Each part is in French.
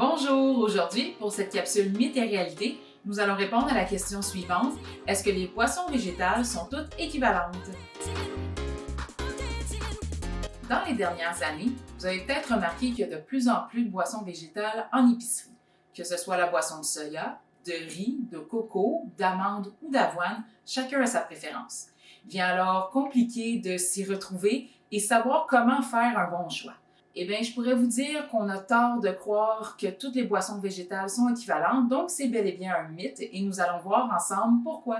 Bonjour! Aujourd'hui, pour cette capsule Mythes et réalité, nous allons répondre à la question suivante. Est-ce que les boissons végétales sont toutes équivalentes? Dans les dernières années, vous avez peut-être remarqué qu'il y a de plus en plus de boissons végétales en épicerie. Que ce soit la boisson de soya, de riz, de coco, d'amande ou d'avoine, chacun a sa préférence. Il devient alors compliqué de s'y retrouver et savoir comment faire un bon choix. Eh bien, je pourrais vous dire qu'on a tort de croire que toutes les boissons végétales sont équivalentes, donc c'est bel et bien un mythe et nous allons voir ensemble pourquoi.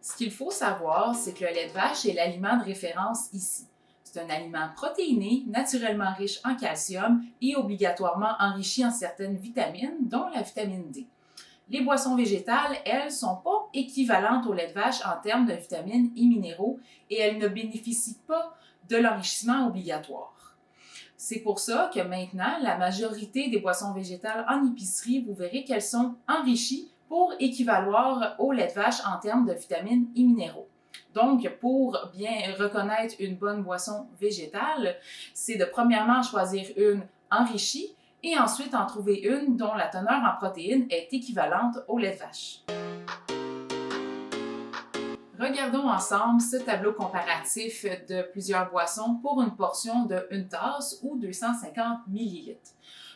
Ce qu'il faut savoir, c'est que le lait de vache est l'aliment de référence ici. C'est un aliment protéiné, naturellement riche en calcium et obligatoirement enrichi en certaines vitamines, dont la vitamine D. Les boissons végétales, elles, ne sont pas équivalentes au lait de vache en termes de vitamines et minéraux et elles ne bénéficient pas de l'enrichissement obligatoire. C'est pour ça que maintenant, la majorité des boissons végétales en épicerie, vous verrez qu'elles sont enrichies pour équivaloir au lait de vache en termes de vitamines et minéraux. Donc, pour bien reconnaître une bonne boisson végétale, c'est de premièrement choisir une enrichie et ensuite en trouver une dont la teneur en protéines est équivalente au lait de vache. Regardons ensemble ce tableau comparatif de plusieurs boissons pour une portion de 1 tasse ou 250 ml.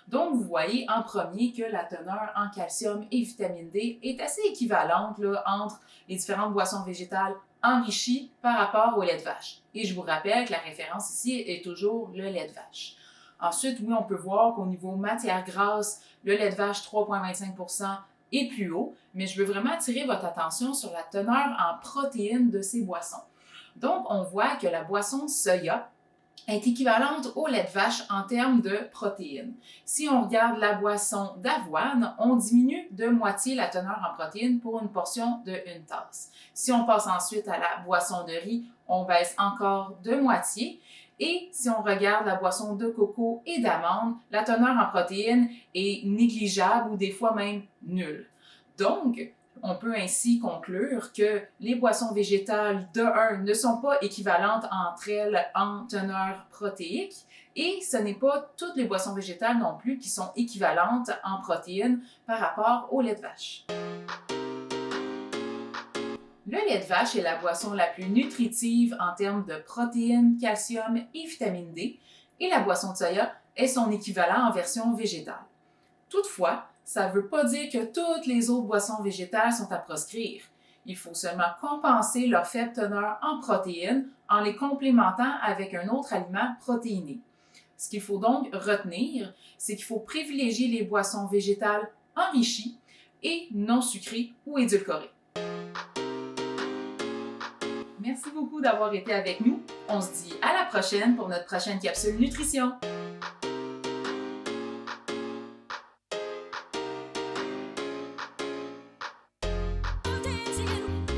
Donc, vous voyez en premier que la teneur en calcium et vitamine D est assez équivalente entre les différentes boissons végétales enrichies par rapport au lait de vache. Et je vous rappelle que la référence ici est toujours le lait de vache. Ensuite, oui, on peut voir qu'au niveau matière grasse, le lait de vache 3,25% est plus haut, mais je veux vraiment attirer votre attention sur la teneur en protéines de ces boissons. Donc, on voit que la boisson de soya est équivalente au lait de vache en termes de protéines. Si on regarde la boisson d'avoine, on diminue de moitié la teneur en protéines pour une portion de 1 tasse. Si on passe ensuite à la boisson de riz, on baisse encore de moitié. Et si on regarde la boisson de coco et d'amande, la teneur en protéines est négligeable ou des fois même nulle. Donc, on peut ainsi conclure que les boissons végétales, de 1, ne sont pas équivalentes entre elles en teneur protéique et ce n'est pas toutes les boissons végétales non plus qui sont équivalentes en protéines par rapport au lait de vache. Le lait de vache est la boisson la plus nutritive en termes de protéines, calcium et vitamine D, et la boisson de soya est son équivalent en version végétale. Toutefois, ça ne veut pas dire que toutes les autres boissons végétales sont à proscrire. Il faut seulement compenser leur faible teneur en protéines en les complémentant avec un autre aliment protéiné. Ce qu'il faut donc retenir, c'est qu'il faut privilégier les boissons végétales enrichies et non sucrées ou édulcorées. Merci beaucoup d'avoir été avec nous. On se dit à la prochaine pour notre prochaine capsule nutrition.